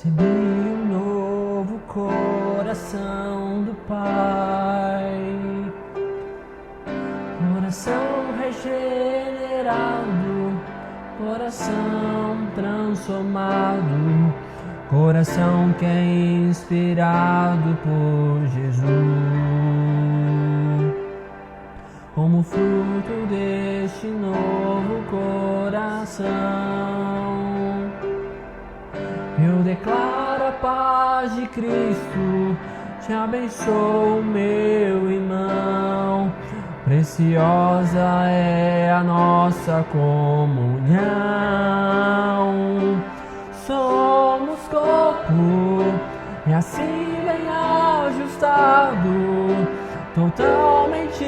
Recebi um novo coração do Pai, coração regenerado, coração transformado, coração que é inspirado por Jesus. Como fruto deste novo coração, eu declaro a paz de Cristo, te abençoo, meu irmão. Preciosa é a nossa comunhão. Somos corpo, e assim bem ajustado, totalmente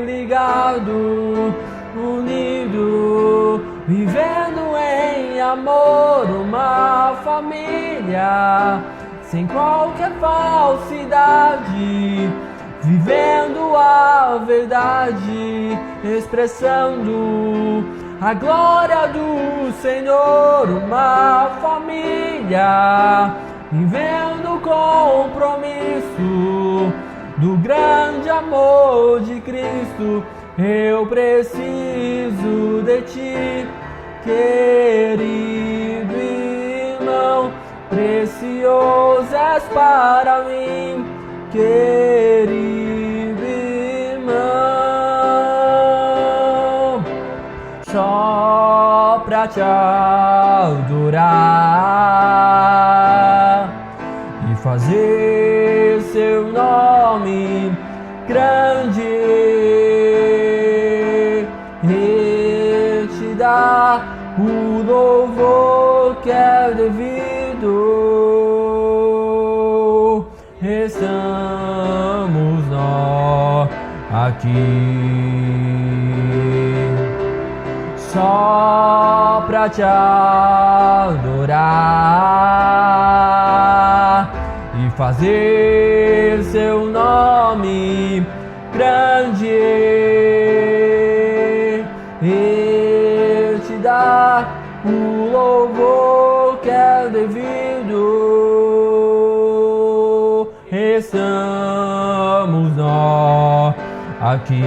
ligado, unido, vivendo em amor, uma família, sem qualquer falsidade, vivendo a verdade, expressando a glória do Senhor, uma família, vivendo o compromisso do grande amor de Cristo. Eu preciso de ti, querido irmão, precioso és para mim, querido irmão. Só pra te adorar e fazer seu nome grande, e te dar o louvor que é devido. Estamos nós aqui só pra te adorar e fazer seu nome grande, e te dar o louvor que é devido. Estamos nós aqui.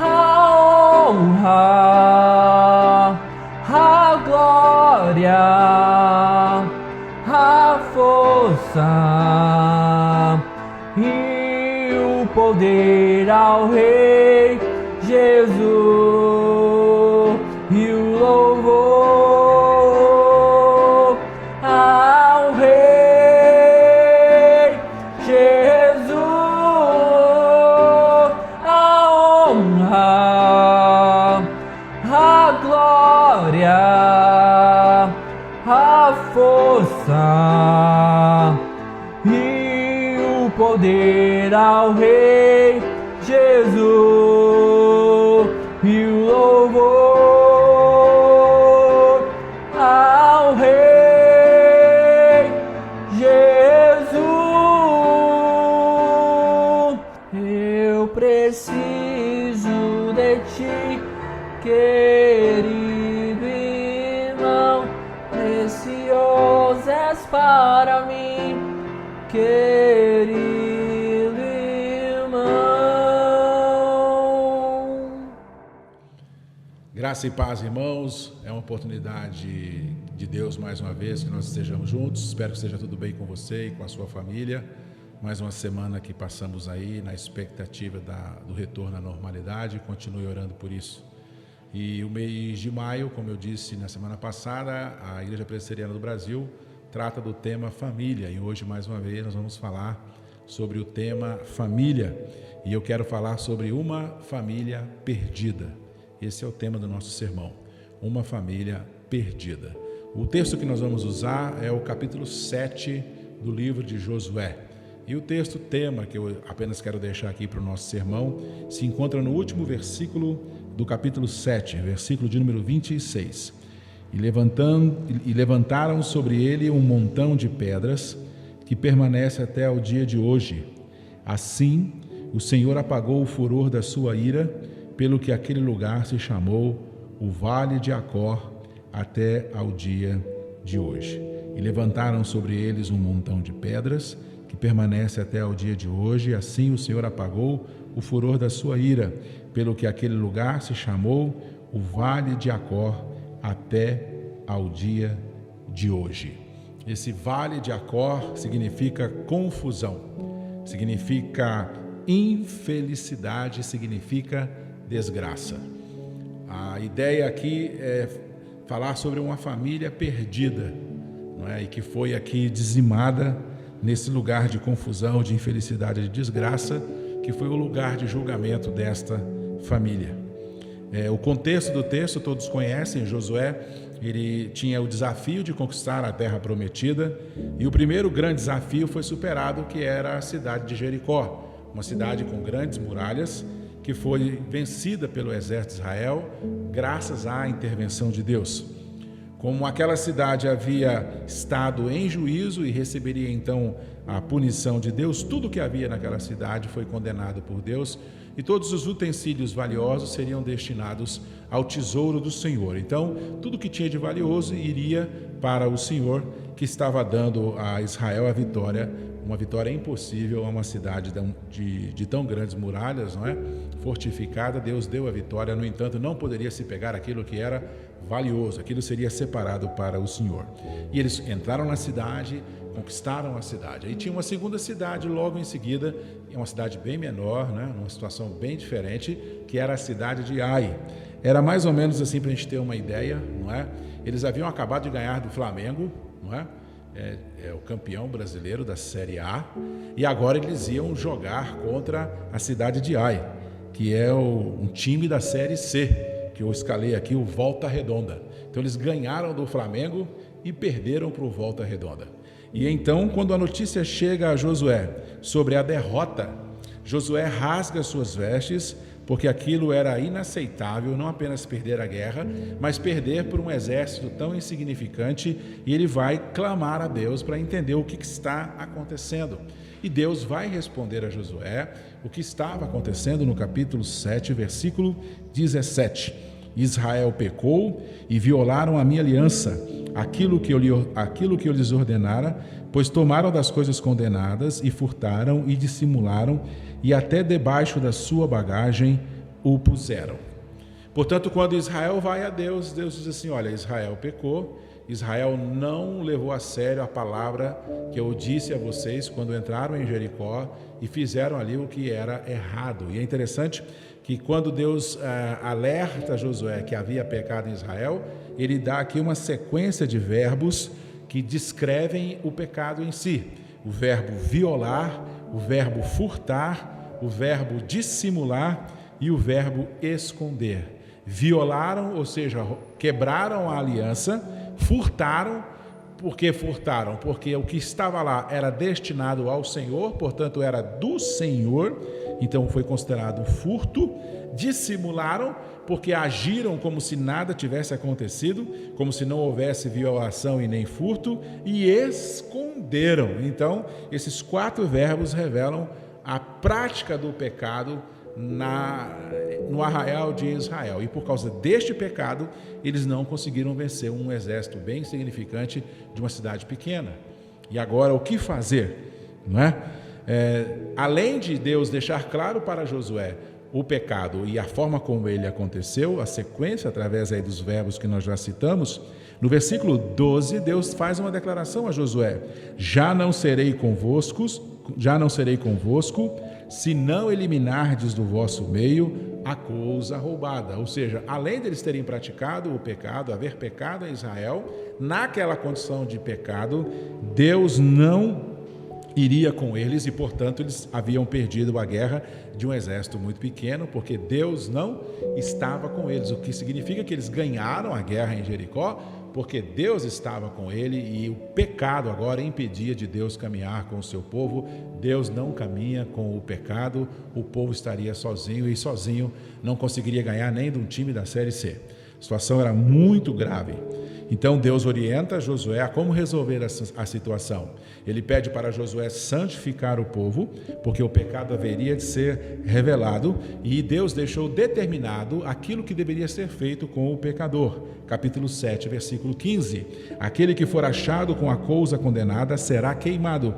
A honra, a glória, a força e o poder ao Rei Jesus, e o louvor ao Rei Jesus. A honra, a glória, a força e o poder ao Rei Jesus, e o louvor ao Rei Jesus. Eu preciso de ti, querido irmão, precioso és para mim, querido irmão. Graça e paz, irmãos. É uma oportunidade de Deus mais uma vez que nós estejamos juntos. Espero que esteja tudo bem com você e com a sua família. Mais uma semana que passamos aí na expectativa do retorno à normalidade. Continue orando por isso. E o mês de maio, como eu disse na semana passada, a Igreja Presbiteriana do Brasil trata do tema família. E hoje, mais uma vez, nós vamos falar sobre o tema família. E eu quero falar sobre uma família perdida. Esse é o tema do nosso sermão, uma família perdida. O texto que nós vamos usar é o capítulo 7 do livro de Josué. E o tema que eu apenas quero deixar aqui para o nosso sermão se encontra no último versículo do capítulo 7, versículo de número 26. E levantaram sobre ele um montão de pedras que permanece até o dia de hoje. Assim, o Senhor apagou o furor da sua ira, pelo que aquele lugar se chamou o Vale de Acor até ao dia de hoje. E levantaram sobre eles um montão de pedras, que permanece até o dia de hoje. Assim o Senhor apagou o furor da sua ira, pelo que aquele lugar se chamou o Vale de Acor até ao dia de hoje. Esse Vale de Acor significa confusão, significa infelicidade, significa desgraça. A ideia aqui é falar sobre uma família perdida, não é? E que foi aqui dizimada nesse lugar de confusão, de infelicidade, de desgraça, que foi o lugar de julgamento desta família. O contexto do texto todos conhecem. Josué, ele tinha o desafio de conquistar a terra prometida, e o primeiro grande desafio foi superado, que era a cidade de Jericó, uma cidade com grandes muralhas, que foi vencida pelo exército de Israel, graças à intervenção de Deus. Como aquela cidade havia estado em juízo e receberia então a punição de Deus, tudo que havia naquela cidade foi condenado por Deus, e todos os utensílios valiosos seriam destinados ao tesouro do Senhor. Então, tudo que tinha de valioso iria para o Senhor, que estava dando a Israel a vitória, uma vitória impossível a uma cidade de tão grandes muralhas, não é? Fortificada. Deus deu a vitória, no entanto, não poderia se pegar aquilo que era valioso, aquilo seria separado para o Senhor. E eles entraram na cidade, conquistaram a cidade. Aí tinha uma segunda cidade logo em seguida, uma cidade bem menor, né? Uma situação bem diferente, que era a cidade de Ai. Era mais ou menos assim, para a gente ter uma ideia, não é? Eles haviam acabado de ganhar do Flamengo, não é? É o campeão brasileiro da Série A, e agora eles iam jogar contra a cidade de Ai, que é um time da Série C, que eu escalei aqui, o Volta Redonda. Então eles ganharam do Flamengo e perderam para o Volta Redonda. E então, quando a notícia chega a Josué sobre a derrota, Josué rasga suas vestes, porque aquilo era inaceitável, não apenas perder a guerra, mas perder por um exército tão insignificante, e ele vai clamar a Deus para entender o que está acontecendo. E Deus vai responder a Josué o que estava acontecendo no capítulo 7, versículo 17. Israel pecou e violaram a minha aliança, aquilo que eu lhes ordenara, pois tomaram das coisas condenadas e furtaram e dissimularam, e até debaixo da sua bagagem o puseram. Portanto, quando Israel vai a Deus, Deus diz assim: olha, Israel pecou, Israel não levou a sério a palavra que eu disse a vocês quando entraram em Jericó e fizeram ali o que era errado. E é interessante que quando Deus alerta Josué que havia pecado em Israel, ele dá aqui uma sequência de verbos que descrevem o pecado em si. O verbo violar, o verbo furtar, o verbo dissimular e o verbo esconder. Violaram, ou seja, quebraram a aliança. Furtaram. Por que furtaram? Porque o que estava lá era destinado ao Senhor, portanto era do Senhor, então foi considerado furto. Dissimularam, porque agiram como se nada tivesse acontecido, como se não houvesse violação e nem furto, e esconderam. Então, esses 4 verbos revelam a prática do pecado no arraial de Israel. E por causa deste pecado, eles não conseguiram vencer um exército bem significante de uma cidade pequena. E agora, o que fazer? Não é? Além de Deus deixar claro para Josué o pecado e a forma como ele aconteceu, a sequência através aí dos verbos que nós já citamos, no versículo 12, Deus faz uma declaração a Josué: já não serei convosco, se não eliminardes do vosso meio a coisa roubada. Ou seja, além deles terem praticado o pecado, haver pecado em Israel, naquela condição de pecado, Deus não iria com eles e, portanto, eles haviam perdido a guerra de um exército muito pequeno, porque Deus não estava com eles, o que significa que eles ganharam a guerra em Jericó, porque Deus estava com ele, e o pecado agora impedia de Deus caminhar com o seu povo. Deus não caminha com o pecado, o povo estaria sozinho, e sozinho não conseguiria ganhar nem de um time da Série C. A situação era muito grave. Então Deus orienta Josué a como resolver a situação. Ele pede para Josué santificar o povo, porque o pecado haveria de ser revelado, e Deus deixou determinado aquilo que deveria ser feito com o pecador. Capítulo 7, versículo 15. Aquele que for achado com a coisa condenada será queimado,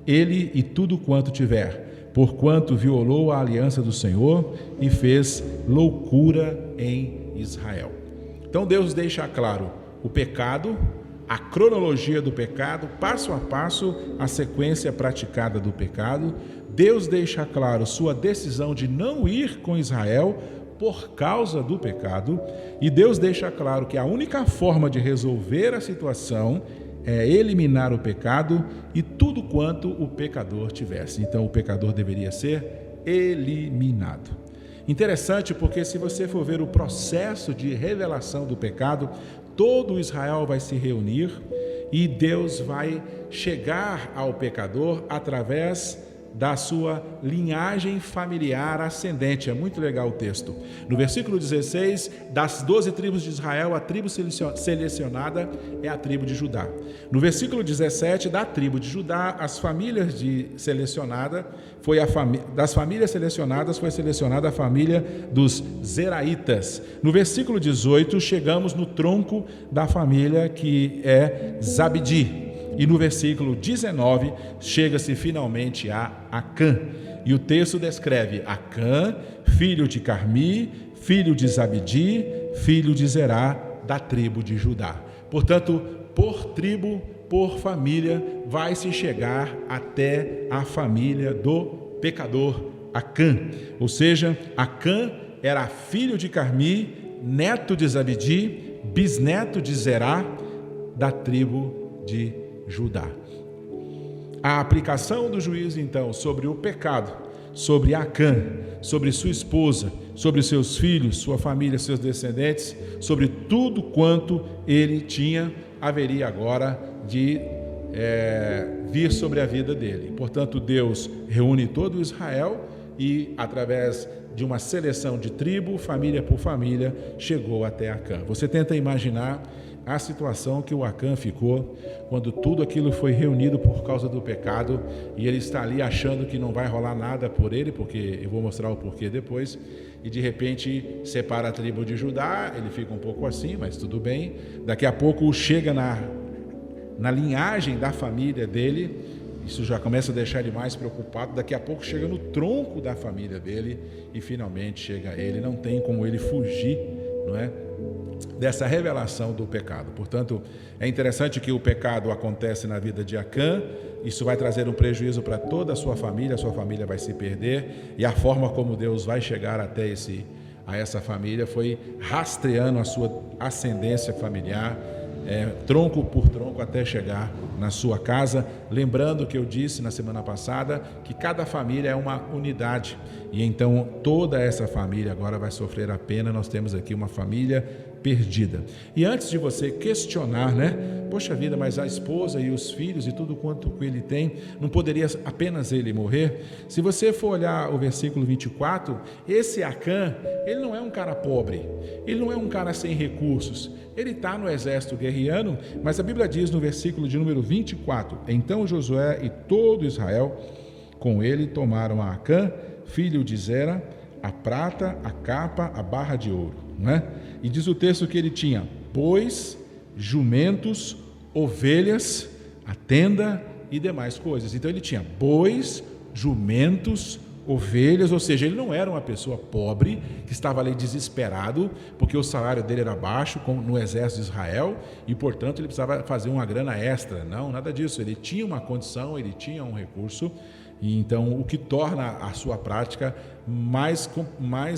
ele e tudo quanto tiver, porquanto violou a aliança do Senhor e fez loucura em Israel. Então Deus deixa claro o pecado, a cronologia do pecado, passo a passo, a sequência praticada do pecado. Deus deixa claro sua decisão de não ir com Israel por causa do pecado, e Deus deixa claro que a única forma de resolver a situação é eliminar o pecado e tudo quanto o pecador tivesse. Então o pecador deveria ser eliminado. Interessante, porque se você for ver o processo de revelação do pecado, todo Israel vai se reunir e Deus vai chegar ao pecador através da sua linhagem familiar ascendente. É muito legal o texto. No versículo 16, das 12 tribos de Israel, a tribo selecionada é a tribo de Judá. No versículo 17, da tribo de Judá, as famílias das famílias selecionadas foi selecionada a família dos Zeraitas. No versículo 18, chegamos no tronco da família que é Zabdi. E no versículo 19, chega-se finalmente a Acã. E o texto descreve Acã, filho de Carmi, filho de Zabdi, filho de Zerá, da tribo de Judá. Portanto, por tribo, por família, vai se chegar até a família do pecador Acã. Ou seja, Acã era filho de Carmi, neto de Zabdi, bisneto de Zerá, da tribo de Judá. A aplicação do juízo, então, sobre o pecado, sobre Acã, sobre sua esposa, sobre seus filhos, sua família, seus descendentes, sobre tudo quanto ele tinha, haveria agora de vir sobre a vida dele. Portanto, Deus reúne todo Israel e, através de uma seleção de tribo, família por família, chegou até Acã. Você tenta imaginar a situação que o Acã ficou quando tudo aquilo foi reunido por causa do pecado e ele está ali achando que não vai rolar nada por ele, porque eu vou mostrar o porquê depois, e de repente separa a tribo de Judá. Ele fica um pouco assim, mas tudo bem. Daqui a pouco chega na linhagem da família dele, isso já começa a deixar ele mais preocupado. Daqui a pouco chega no tronco da família dele e finalmente chega a ele. Não tem como ele fugir, não é, dessa revelação do pecado. Portanto, é interessante que o pecado acontece na vida de Acã. Isso vai trazer um prejuízo para toda a sua família vai se perder, e a forma como Deus vai chegar até essa família foi rastreando a sua ascendência familiar, tronco por tronco, até chegar na sua casa. Lembrando que eu disse na semana passada que cada família é uma unidade, e então toda essa família agora vai sofrer a pena. Nós temos aqui uma família perdida. E antes de você questionar, poxa vida, mas a esposa e os filhos e tudo quanto ele tem, não poderia apenas ele morrer? Se você for olhar o versículo 24, esse Acã, ele não é um cara pobre, ele não é um cara sem recursos, ele está no exército guerreano, mas a Bíblia diz no versículo de número 24, então Josué e todo Israel com ele tomaram a Acã, filho de Zera, a prata, a capa, a barra de ouro, não é? E diz o texto que ele tinha bois, jumentos, ovelhas, a tenda e demais coisas. Então ele tinha bois, jumentos, ovelhas, ou seja, ele não era uma pessoa pobre que estava ali desesperado porque o salário dele era baixo no exército de Israel e, portanto, ele precisava fazer uma grana extra. Não, nada disso. Ele tinha uma condição, ele tinha um recurso, e então o que torna a sua prática mais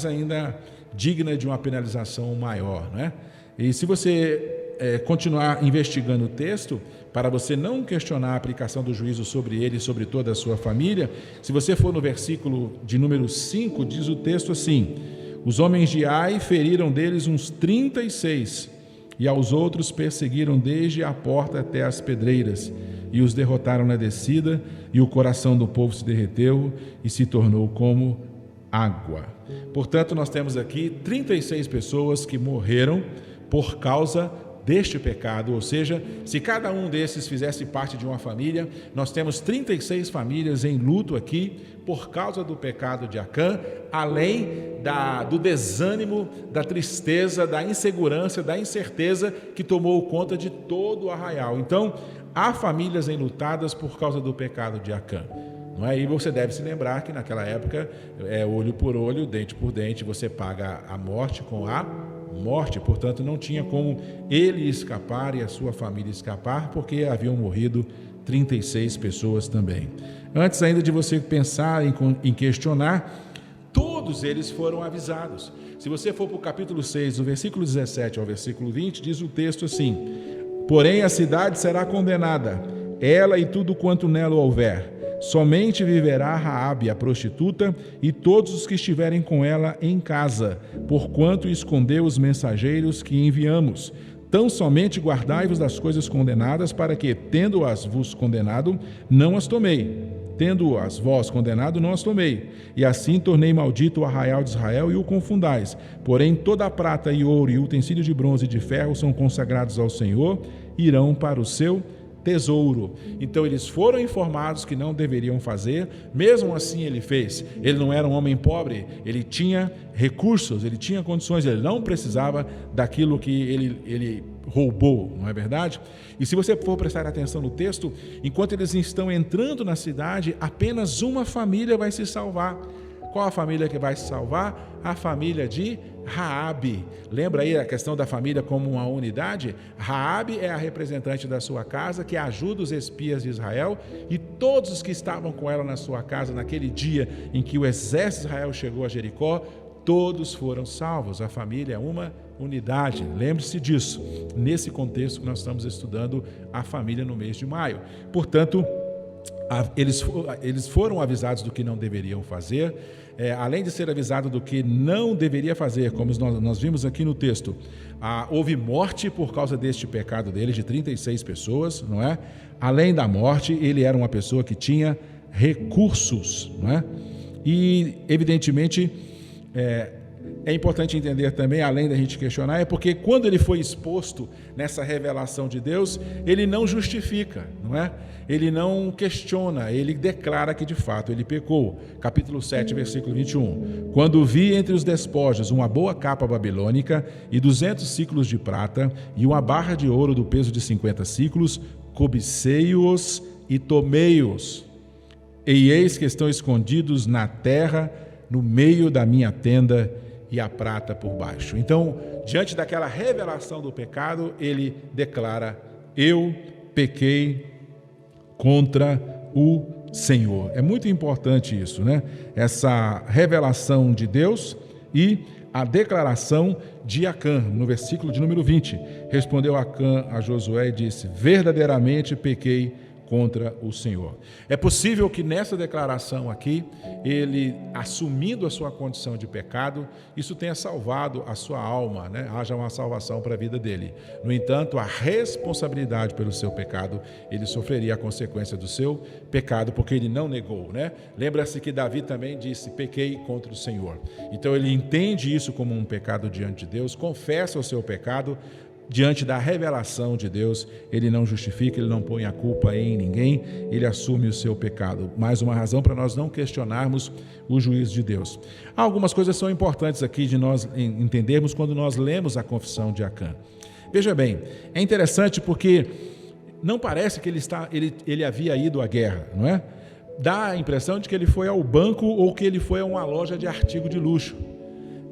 ainda digna de uma penalização maior, não é? E se você continuar investigando o texto, para você não questionar a aplicação do juízo sobre ele e sobre toda a sua família, se você for no versículo de número 5, diz o texto assim: os homens de Ai feriram deles uns 36, e aos outros perseguiram desde a porta até as pedreiras, e os derrotaram na descida, e o coração do povo se derreteu e se tornou como água. Portanto, nós temos aqui 36 pessoas que morreram por causa deste pecado, ou seja, se cada um desses fizesse parte de uma família, nós temos 36 famílias em luto aqui por causa do pecado de Acã, além do desânimo, da tristeza, da insegurança, da incerteza que tomou conta de todo o arraial. Então, há famílias enlutadas por causa do pecado de Acã. Não é? E você deve se lembrar que naquela época, olho por olho, dente por dente, você paga a morte com a morte, portanto não tinha como ele escapar e a sua família escapar, porque haviam morrido 36 pessoas também. Antes ainda de você pensar em questionar, todos eles foram avisados. Se você for para o capítulo 6, do versículo 17 ao versículo 20, diz o texto assim: porém a cidade será condenada, ela e tudo quanto nela houver. Somente viverá Raabe, a prostituta, e todos os que estiverem com ela em casa, porquanto escondeu os mensageiros que enviamos. Tão somente guardai-vos das coisas condenadas, para que, tendo-as vos condenado, não as tomei. Tendo-as vós condenado, não as tomei. E assim tornei maldito o arraial de Israel e o confundais. Porém, toda a prata e ouro e utensílio de bronze e de ferro são consagrados ao Senhor, irão para o seu tesouro. Então eles foram informados que não deveriam fazer, mesmo assim ele fez. Ele não era um homem pobre, ele tinha recursos, ele tinha condições, ele não precisava daquilo que ele roubou, não é verdade? E se você for prestar atenção no texto, enquanto eles estão entrando na cidade, apenas uma família vai se salvar. Qual a família que vai se salvar? A família de Raabe. Lembra aí a questão da família como uma unidade? Raabe é a representante da sua casa que ajuda os espias de Israel, e todos os que estavam com ela na sua casa naquele dia em que o exército de Israel chegou a Jericó, todos foram salvos. A família é uma unidade. Lembre-se disso, nesse contexto que nós estamos estudando a família no mês de maio. Portanto, eles foram avisados do que não deveriam fazer. Além de ser avisado do que não deveria fazer, como nós vimos aqui no texto, houve morte por causa deste pecado dele, de 36 pessoas, não é? Além da morte, ele era uma pessoa que tinha recursos, não é? E, evidentemente, é importante entender também, além da gente questionar, é porque quando ele foi exposto nessa revelação de Deus, ele não justifica, não é? Ele não questiona, ele declara que de fato ele pecou. Capítulo 7, versículo 21. Quando vi entre os despojos uma boa capa babilônica e 200 ciclos de prata e uma barra de ouro do peso de 50 ciclos, cobicei-os e tomei-os. E eis que estão escondidos na terra, no meio da minha tenda, e a prata por baixo. Então, diante daquela revelação do pecado, ele declara: eu pequei contra o Senhor. É muito importante isso, né? Essa revelação de Deus e a declaração de Acã, no versículo de número 20. Respondeu Acã a Josué e disse: verdadeiramente pequei contra o Senhor. É possível que nessa declaração aqui, ele, assumindo a sua condição de pecado, isso tenha salvado a sua alma, né? Haja uma salvação para a vida dele. No entanto, a responsabilidade pelo seu pecado, ele sofreria a consequência do seu pecado, porque ele não negou, né? Lembra-se que Davi também disse: pequei contra o Senhor. Então ele entende isso como um pecado diante de Deus, confessa o seu pecado. Diante da revelação de Deus, ele não justifica, ele não põe a culpa em ninguém, ele assume o seu pecado. Mais uma razão para nós não questionarmos o juízo de Deus. Algumas coisas são importantes aqui de nós entendermos quando nós lemos a confissão de Acã. Veja bem, é interessante porque não parece que ele havia ido à guerra, não é? Dá a impressão de que ele foi ao banco ou que ele foi a uma loja de artigo de luxo,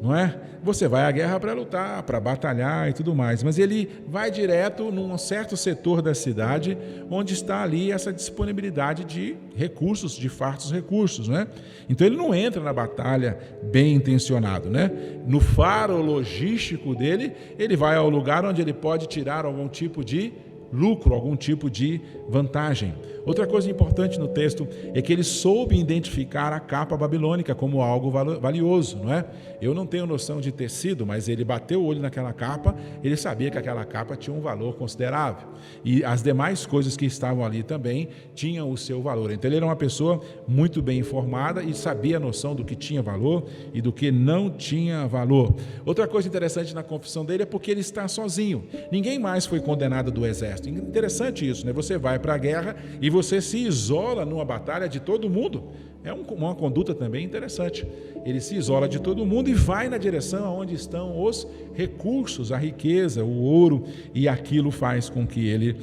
não é? Você vai à guerra para lutar, para batalhar e tudo mais, mas ele vai direto num certo setor da cidade onde está ali essa disponibilidade de recursos, de fartos recursos, né? Então ele não entra na batalha bem intencionado, né? No faro logístico dele, ele vai ao lugar onde ele pode tirar algum tipo de lucro, algum tipo de vantagem. Outra coisa importante no texto é que ele soube identificar a capa babilônica como algo valioso, não é? Eu não tenho noção de tecido, mas ele bateu o olho naquela capa, ele sabia que aquela capa tinha um valor considerável. E as demais coisas que estavam ali também tinham o seu valor. Então ele era uma pessoa muito bem informada e sabia a noção do que tinha valor e do que não tinha valor. Outra coisa interessante na confissão dele é porque ele está sozinho. Ninguém mais foi condenado do exército. Interessante isso, né? Você vai para a guerra e você se isola numa batalha de todo mundo. É uma conduta também interessante. Ele se isola de todo mundo e vai na direção onde estão os recursos, a riqueza, o ouro, e aquilo faz com que ele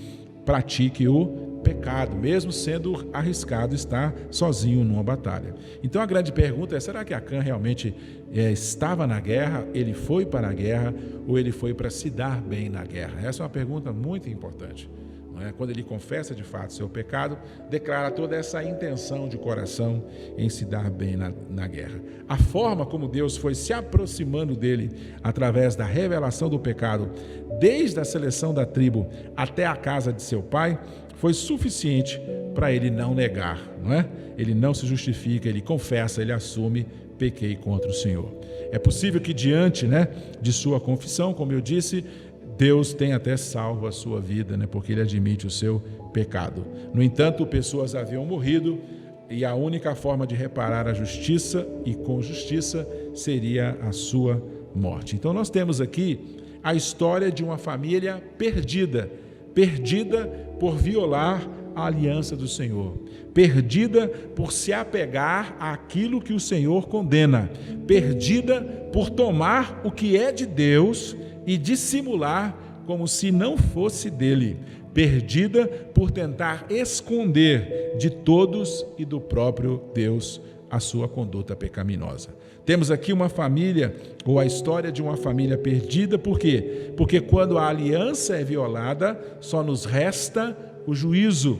pratique o pecado, mesmo sendo arriscado estar sozinho numa batalha. Então a grande pergunta é, será que Acã realmente estava na guerra, ele foi para a guerra, ou ele foi para se dar bem na guerra? Essa é uma pergunta muito importante. Quando ele confessa de fato seu pecado, declara toda essa intenção de coração em se dar bem na guerra. A forma como Deus foi se aproximando dele através da revelação do pecado, desde a seleção da tribo até a casa de seu pai, foi suficiente para ele não negar, não é? Ele não se justifica, ele confessa, ele assume: pequei contra o Senhor. É possível que diante, de sua confissão, como eu disse, Deus tem até salvo a sua vida, porque ele admite o seu pecado. No entanto, pessoas haviam morrido e a única forma de reparar a justiça e com justiça seria a sua morte. Então nós temos aqui a história de uma família perdida por violar a aliança do Senhor, perdida por se apegar àquilo que o Senhor condena, perdida por tomar o que é de Deus e dissimular como se não fosse dele, perdida por tentar esconder de todos e do próprio Deus a sua conduta pecaminosa. Temos aqui uma família, ou a história de uma família perdida, por quê? Porque quando a aliança é violada, só nos resta o juízo,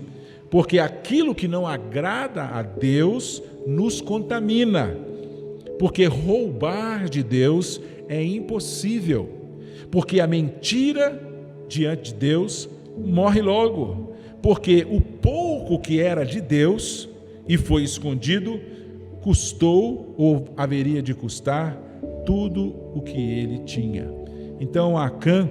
porque aquilo que não agrada a Deus nos contamina, porque roubar de Deus é impossível, porque a mentira diante de Deus morre logo, porque o pouco que era de Deus e foi escondido, custou ou haveria de custar tudo o que ele tinha. Então Acã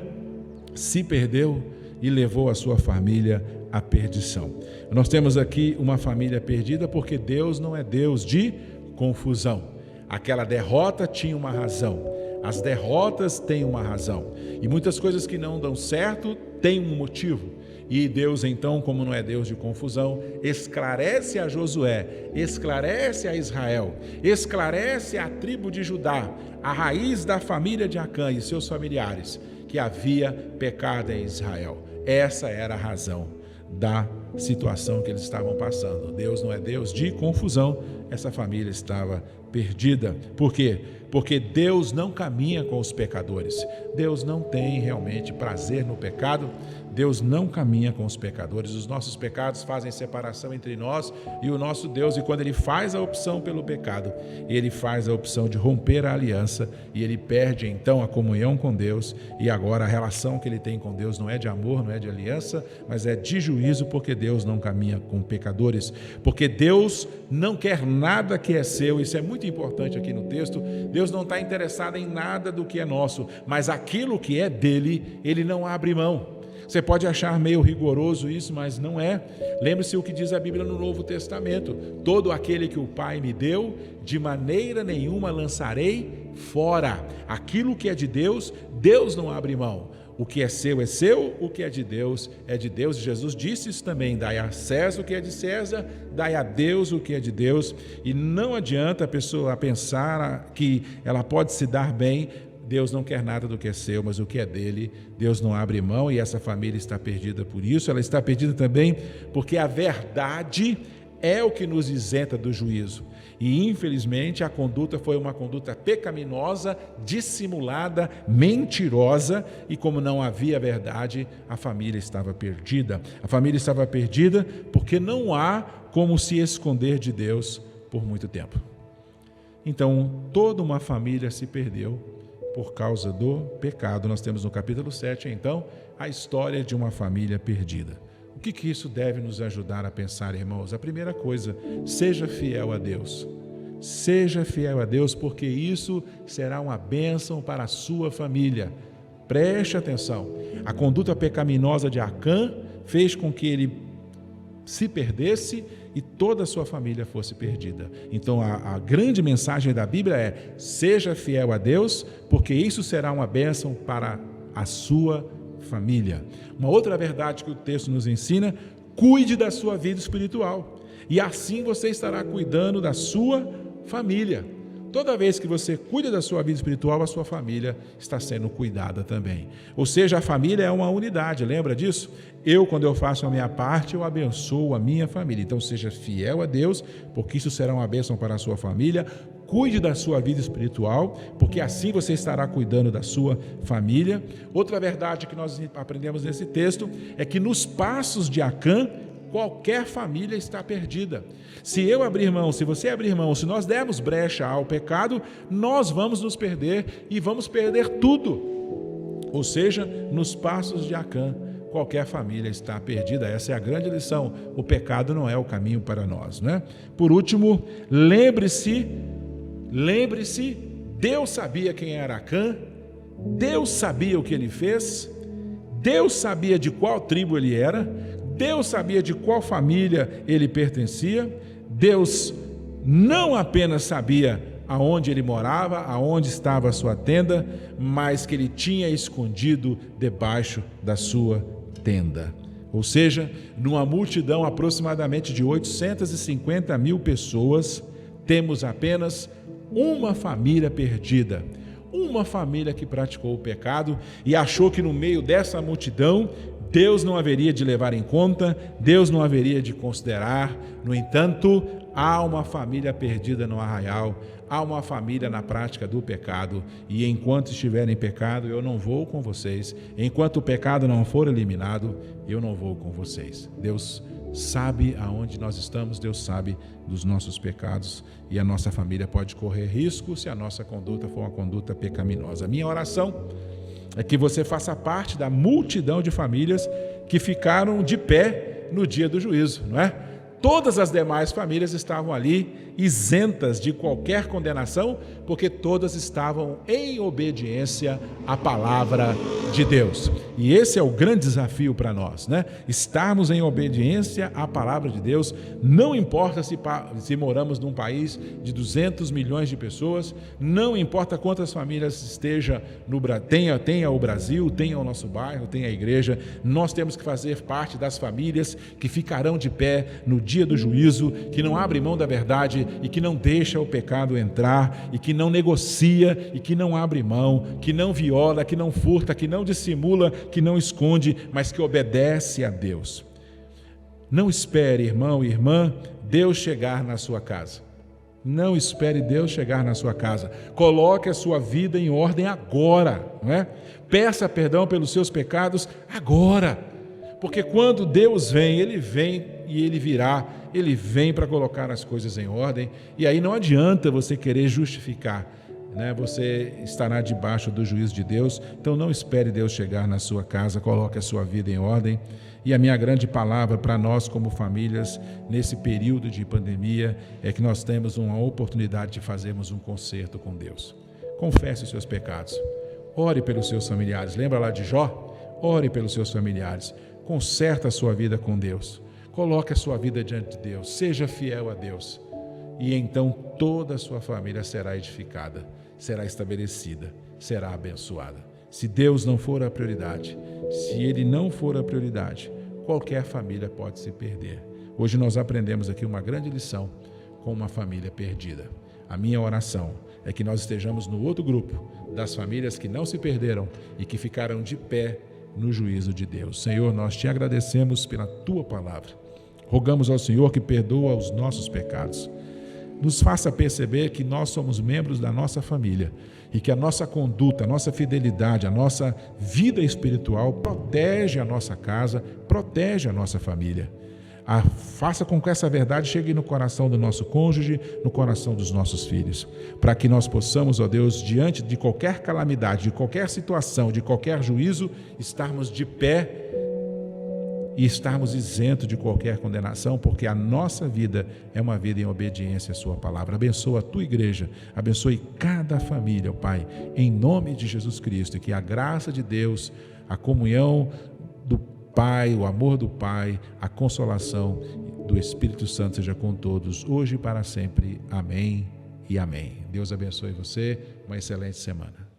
se perdeu e levou a sua família à perdição. Nós temos aqui uma família perdida porque Deus não é Deus de confusão. Aquela derrota tinha uma razão. As derrotas têm uma razão. E muitas coisas que não dão certo têm um motivo. E Deus, então, como não é Deus de confusão, esclarece a Josué, esclarece a Israel, esclarece a tribo de Judá, a raiz da família de Acã e seus familiares, que havia pecado em Israel. Essa era a razão da situação que eles estavam passando. Deus não é Deus de confusão, essa família estava perdida. Por quê? Porque Deus não caminha com os pecadores. Deus não tem realmente prazer no pecado. Deus não caminha com os pecadores. Os nossos pecados fazem separação entre nós e o nosso Deus. E quando Ele faz a opção pelo pecado, Ele faz a opção de romper a aliança e Ele perde então a comunhão com Deus. E agora a relação que Ele tem com Deus não é de amor, não é de aliança, mas é de juízo, porque Deus não caminha com pecadores. Porque Deus não quer nada que é seu. Isso é muito importante aqui no texto. Deus não está interessado em nada do que é nosso, mas aquilo que é dele, Ele não abre mão. Você pode achar meio rigoroso isso, mas não é. Lembre-se o que diz a Bíblia no Novo Testamento: todo aquele que o Pai me deu, de maneira nenhuma lançarei fora. Aquilo que é de Deus, Deus não abre mão. O que é seu, o que é de Deus é de Deus. Jesus disse isso também: dai a César o que é de César, dai a Deus o que é de Deus. E não adianta a pessoa pensar que ela pode se dar bem. Deus não quer nada do que é seu, mas o que é dele, Deus não abre mão, e essa família está perdida por isso. Ela está perdida também porque a verdade é o que nos isenta do juízo. E infelizmente a conduta foi uma conduta pecaminosa, dissimulada, mentirosa, e como não havia verdade, a família estava perdida. A família estava perdida porque não há como se esconder de Deus por muito tempo. Então toda uma família se perdeu por causa do pecado. Nós temos no capítulo 7, então, a história de uma família perdida. O que isso deve nos ajudar a pensar, irmãos? A primeira coisa, seja fiel a Deus. Seja fiel a Deus, porque isso será uma bênção para a sua família. Preste atenção. A conduta pecaminosa de Acã fez com que ele se perdesse e toda a sua família fosse perdida. Então a grande mensagem da Bíblia é: seja fiel a Deus, porque isso será uma bênção para a sua família. Uma outra verdade que o texto nos ensina: cuide da sua vida espiritual, e assim você estará cuidando da sua família. Toda vez que você cuida da sua vida espiritual, a sua família está sendo cuidada também. Ou seja, a família é uma unidade, lembra disso? Quando eu faço a minha parte, eu abençoo a minha família. Então seja fiel a Deus, porque isso será uma bênção para a sua família. Cuide da sua vida espiritual, porque assim você estará cuidando da sua família. Outra verdade que nós aprendemos nesse texto é que nos passos de Acã, qualquer família está perdida. Se eu abrir mão, se você abrir mão, se nós dermos brecha ao pecado, nós vamos nos perder e vamos perder tudo. Ou seja, nos passos de Acã, qualquer família está perdida. Essa é a grande lição. O pecado não é o caminho para nós, né? Por último, lembre-se, Deus sabia quem era Acã, Deus sabia o que ele fez, Deus sabia de qual tribo ele era, Deus sabia de qual família ele pertencia. Deus não apenas sabia aonde ele morava, aonde estava a sua tenda, mas que ele tinha escondido debaixo da sua tenda. Ou seja, numa multidão aproximadamente de 850 mil pessoas, temos apenas uma família perdida. Uma família que praticou o pecado e achou que no meio dessa multidão Deus não haveria de levar em conta, Deus não haveria de considerar. No entanto, há uma família perdida no arraial, há uma família na prática do pecado, e enquanto estiverem em pecado, eu não vou com vocês. Enquanto o pecado não for eliminado, eu não vou com vocês. Deus sabe aonde nós estamos, Deus sabe dos nossos pecados, e a nossa família pode correr risco se a nossa conduta for uma conduta pecaminosa. A minha oração é que você faça parte da multidão de famílias que ficaram de pé no dia do juízo, não é? Todas as demais famílias estavam ali isentas de qualquer condenação, porque todas estavam em obediência à palavra de Deus. E esse é o grande desafio para nós, né? Estarmos em obediência à palavra de Deus, não importa se moramos num país de 200 milhões de pessoas, não importa quantas famílias esteja tenha o Brasil, tenha o nosso bairro, tenha a igreja, nós temos que fazer parte das famílias que ficarão de pé no dia do juízo, que não abre mão da verdade e que não deixa o pecado entrar, e que não negocia, e que não abre mão, que não viola, que não furta, que não dissimula, que não esconde, mas que obedece a Deus. Não espere, irmão e irmã, Deus chegar na sua casa. Não espere Deus chegar na sua casa. Coloque a sua vida em ordem agora, não é? Peça perdão pelos seus pecados agora. Porque quando Deus vem, Ele vem e Ele virá, Ele vem para colocar as coisas em ordem, e aí não adianta você querer justificar, né? Você estará debaixo do juízo de Deus. Então não espere Deus chegar na sua casa, coloque a sua vida em ordem. E a minha grande palavra para nós como famílias, nesse período de pandemia, é que nós temos uma oportunidade de fazermos um concerto com Deus. Confesse os seus pecados, ore pelos seus familiares. Lembra lá de Jó? Ore pelos seus familiares. Conserta a sua vida com Deus, coloque a sua vida diante de Deus, seja fiel a Deus, e então toda a sua família será edificada, será estabelecida, será abençoada. Se Deus não for a prioridade, se Ele não for a prioridade, qualquer família pode se perder. Hoje nós aprendemos aqui uma grande lição com uma família perdida. A minha oração é que nós estejamos no outro grupo, das famílias que não se perderam e que ficaram de pé no juízo de Deus. Senhor, nós te agradecemos pela tua palavra. Rogamos ao Senhor que perdoa os nossos pecados. Nos faça perceber que nós somos membros da nossa família e que a nossa conduta, a nossa fidelidade, a nossa vida espiritual protege a nossa casa, protege a nossa família. Faça com que essa verdade chegue no coração do nosso cônjuge, no coração dos nossos filhos, para que nós possamos, ó Deus, diante de qualquer calamidade, de qualquer situação, de qualquer juízo, estarmos de pé e estarmos isentos de qualquer condenação, porque a nossa vida é uma vida em obediência à sua palavra. Abençoa a tua igreja, abençoe cada família, Pai, em nome de Jesus Cristo, e que a graça de Deus, a comunhão do Pai, o amor do Pai, a consolação do Espírito Santo seja com todos, hoje e para sempre. Amém e amém. Deus abençoe você, uma excelente semana.